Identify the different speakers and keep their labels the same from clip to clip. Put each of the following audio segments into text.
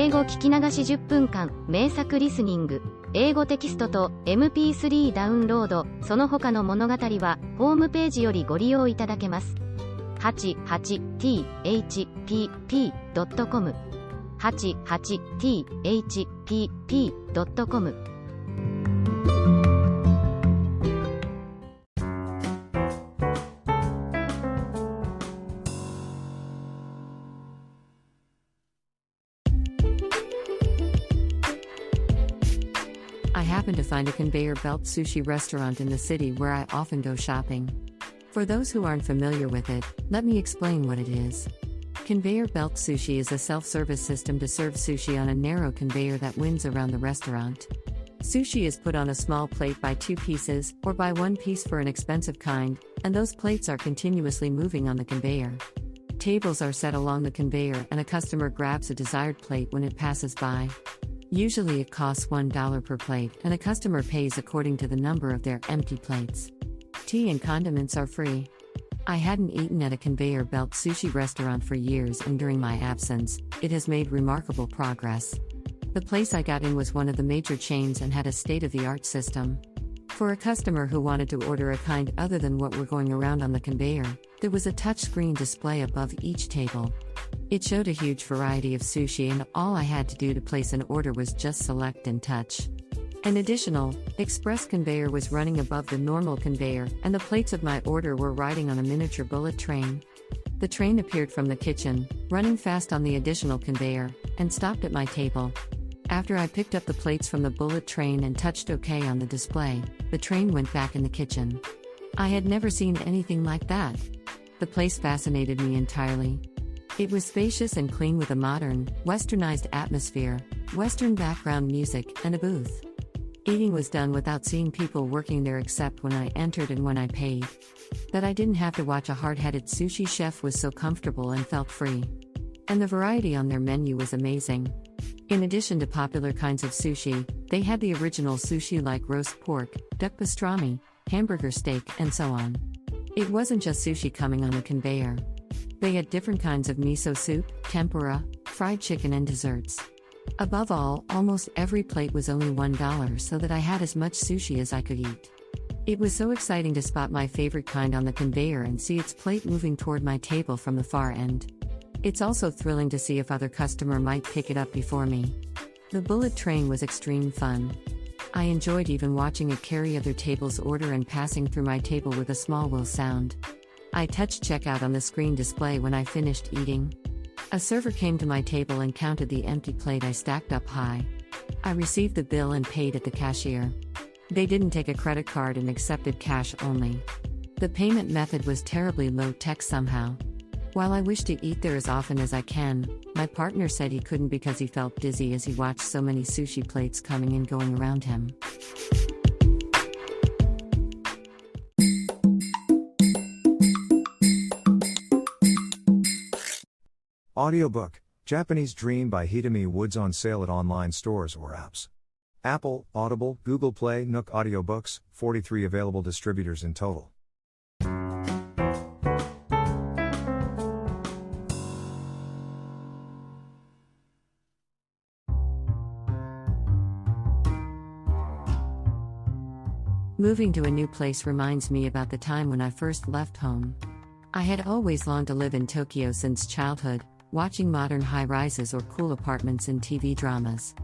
Speaker 1: 英語聞き流し10分間名作リスニング、英語テキストと MP3 ダウンロード、その他の物語はホームページよりご利用いただけます。88thpp.com 88thpp.com。
Speaker 2: I happen to find a conveyor belt sushi restaurant in the city where I often go shopping. For those who aren't familiar with it, let me explain what it is. Conveyor belt sushi is a self-service system to serve sushi on a narrow conveyor that winds around the restaurant. Sushi is put on a small plate by 2 pieces, or by 1 piece for an expensive kind, and those plates are continuously moving on the conveyor. Tables are set along the conveyor and a customer grabs a desired plate when it passes by. Usually it costs $1 per plate and a customer pays according to the number of their empty plates. Tea and condiments are free. I hadn't eaten at a conveyor belt sushi restaurant for years, and during my absence, it has made remarkable progress. The place I got in was one of the major chains and had a state-of-the-art system. For a customer who wanted to order a kind other than what were going around on the conveyor, there was a touchscreen display above each table. It showed a huge variety of sushi, and all I had to do to place an order was just select and touch. An additional, express conveyor was running above the normal conveyor, and the plates of my order were riding on a miniature bullet train. The train appeared from the kitchen, running fast on the additional conveyor, and stopped at my table. After I picked up the plates from the bullet train and touched OK on the display, the train went back in the kitchen. I had never seen anything like that. The place fascinated me entirely. It was spacious and clean with a modern, westernized atmosphere, Western background music, and a booth. Eating was done without seeing people working there except when I entered and when I paid. That I didn't have to watch a hard-headed sushi chef was so comfortable and felt free. And the variety on their menu was amazing. In addition to popular kinds of sushi, they had the original sushi like roast pork, duck pastrami, hamburger steak, and so on. It wasn't just sushi coming on the conveyor. They had different kinds of miso soup, tempura, fried chicken, and desserts. Above all, almost every plate was only $1, so that I had as much sushi as I could eat. It was so exciting to spot my favorite kind on the conveyor and see its plate moving toward my table from the far end. It's also thrilling to see if other customer might pick it up before me. The bullet train was extreme fun. I enjoyed even watching it carry other tables' order and passing through my table with a small wheel sound. I touched checkout on the screen display when I finished eating. A server came to my table and counted the empty plate I stacked up high. I received the bill and paid at the cashier. They didn't take a credit card and accepted cash only. The payment method was terribly low-tech somehow. While I wish to eat there as often as I can, my partner said he couldn't because he felt dizzy as he watched so many sushi plates coming and going around him.
Speaker 3: Audiobook, Japanese Dream by Hitomi Woods, on sale at online stores or apps. Apple, Audible, Google Play, Nook Audiobooks, 43 available distributors in total.
Speaker 2: Moving to a new place reminds me about the time when I first left home. I had always longed to live in Tokyo since childhood, watching modern high-rises or cool apartments in TV dramas.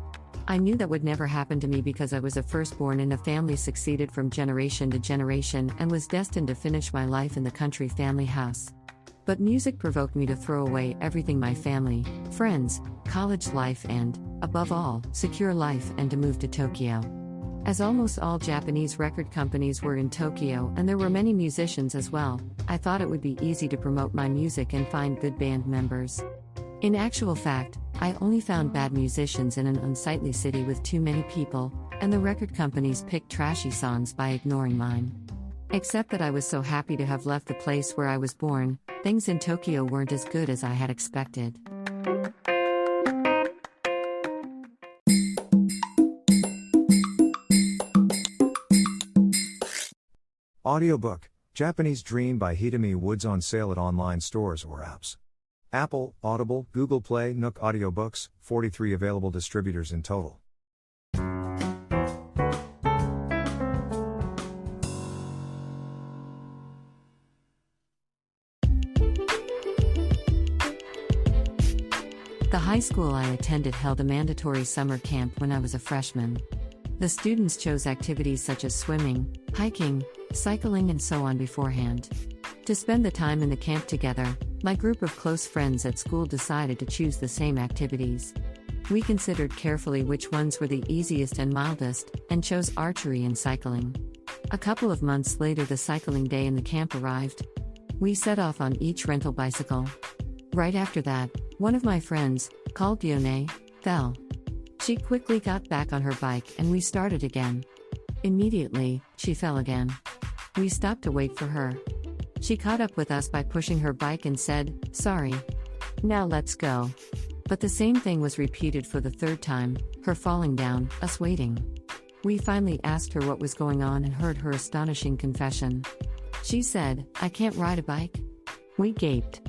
Speaker 2: I knew that would never happen to me because I was a firstborn in a family succeeded from generation to generation and was destined to finish my life in the country family house. But music provoked me to throw away everything, my family, friends, college life and, above all, secure life, and to move to Tokyo. As almost all Japanese record companies were in Tokyo and there were many musicians as well, I thought it would be easy to promote my music and find good band members. In actual fact, I only found bad musicians in an unsightly city with too many people, and the record companies picked trashy songs by ignoring mine. Except that I was so happy to have left the place where I was born, things in Tokyo weren't as good as I had expected.
Speaker 3: Audiobook, Japanese Dream by Hitomi Woods, on sale at online stores or apps. Apple, Audible, Google Play, Nook Audiobooks, 43 available distributors in total.
Speaker 2: The high school I attended held a mandatory summer camp when I was a freshman. The students chose activities such as swimming, hiking, cycling, and so on beforehand. To spend the time in the camp together, my group of close friends at school decided to choose the same activities. We considered carefully which ones were the easiest and mildest, and chose archery and cycling. A couple of months later, the cycling day in the camp arrived. We set off on each rental bicycle. Right after that, one of my friends, called Yone, fell. She quickly got back on her bike and we started again. Immediately, she fell again. We stopped to wait for her. She caught up with us by pushing her bike and said, "Sorry. Now let's go." But the same thing was repeated for the third time, her falling down, us waiting. We finally asked her what was going on and heard her astonishing confession. She said, "I can't ride a bike." We gaped.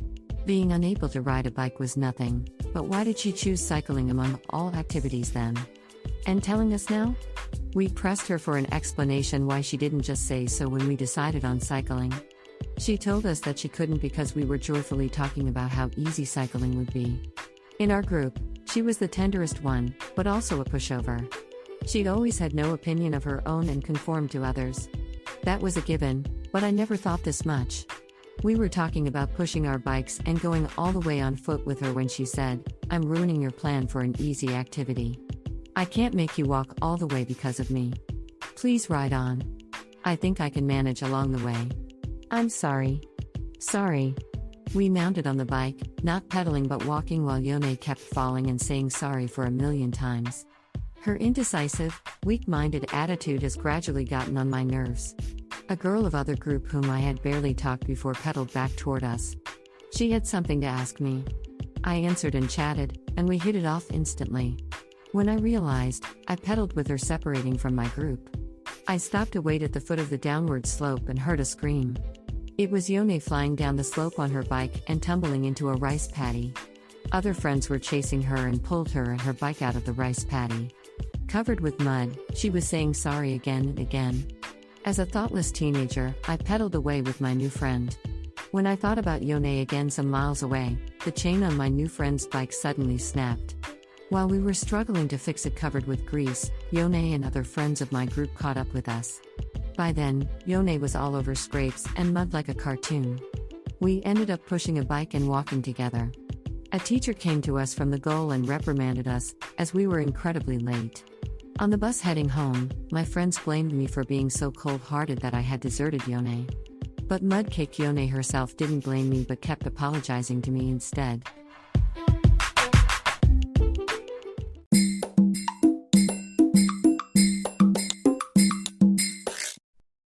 Speaker 2: Being unable to ride a bike was nothing, but why did she choose cycling among all activities then? And telling us now? We pressed her for an explanation why she didn't just say so when we decided on cycling. She told us that she couldn't because we were joyfully talking about how easy cycling would be. In our group, she was the tenderest one, but also a pushover. She'd always had no opinion of her own and conformed to others. That was a given, but I never thought this much. We were talking about pushing our bikes and going all the way on foot with her when she said, "I'm ruining your plan for an easy activity. I can't make you walk all the way because of me. Please ride on. I think I can manage along the way." "I'm sorry." "Sorry." We mounted on the bike, not pedaling but walking while Yone kept falling and saying sorry for a million times. Her indecisive, weak-minded attitude has gradually gotten on my nerves. A girl of other group whom I had barely talked before pedaled back toward us. She had something to ask me. I answered and chatted, and we hit it off instantly. When I realized, I pedaled with her separating from my group. I stopped to wait at the foot of the downward slope and heard a scream. It was Yone flying down the slope on her bike and tumbling into a rice paddy. Other friends were chasing her and pulled her and her bike out of the rice paddy. Covered with mud, she was saying sorry again and again. As a thoughtless teenager, I pedaled away with my new friend. When I thought about Yone again some miles away, the chain on my new friend's bike suddenly snapped. While we were struggling to fix it covered with grease, Yone and other friends of my group caught up with us. By then, Yone was all over scrapes and mud like a cartoon. We ended up pushing a bike and walking together. A teacher came to us from the goal and reprimanded us, as we were incredibly late. On the bus heading home, my friends blamed me for being so cold-hearted that I had deserted Yone. But Mudcake Yone herself didn't blame me but kept apologizing to me instead.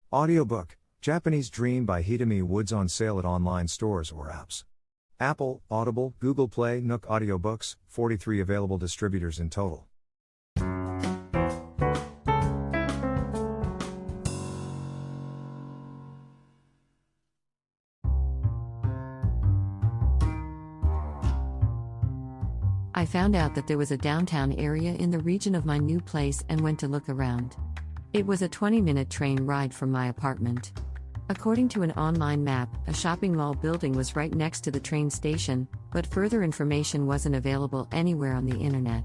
Speaker 3: Audiobook, Japanese Dream by Hitomi Woods on sale at online stores or apps. Apple, Audible, Google Play, Nook Audiobooks, 43 available distributors in total.
Speaker 2: I found out that there was a downtown area in the region of my new place and went to look around. It was a 20-minute train ride from my apartment. According to an online map, a shopping mall building was right next to the train station, but further information wasn't available anywhere on the internet.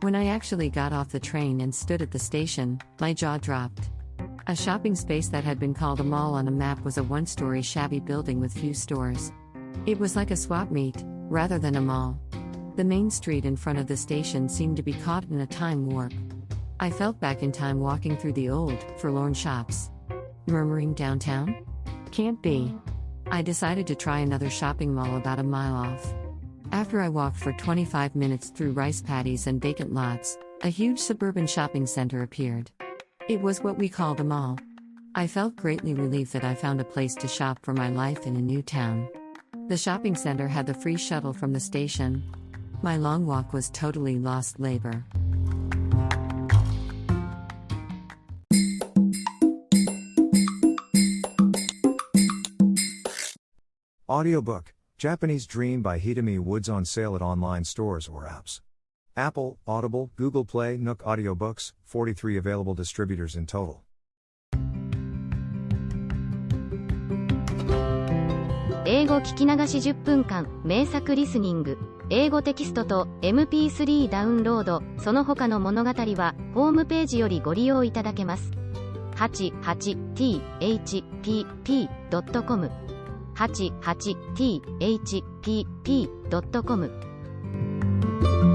Speaker 2: When I actually got off the train and stood at the station, my jaw dropped. A shopping space that had been called a mall on a map was a one-story shabby building with few stores. It was like a swap meet, rather than a mall. The main street in front of the station seemed to be caught in a time warp. I felt back in time walking through the old, forlorn shops. Murmuring downtown? Can't be. I decided to try another shopping mall about a mile off. After I walked for 25 minutes through rice paddies and vacant lots, a huge suburban shopping center appeared. It was what we called a mall. I felt greatly relieved that I found a place to shop for my life in a new town. The shopping center had the free shuttle from the station. My long walk was totally lost labor.
Speaker 3: Audiobook, Japanese Dream by Hitomi Woods on sale at online stores or apps. Apple, Audible, Google Play, Nook Audiobooks, 43 available distributors in total.
Speaker 1: 英語聞き流し10分間名作リスニング英語テキストと MP3 ダウンロードその他の物語はホームページよりご利用いただけます。88thpp.com 88thpp.com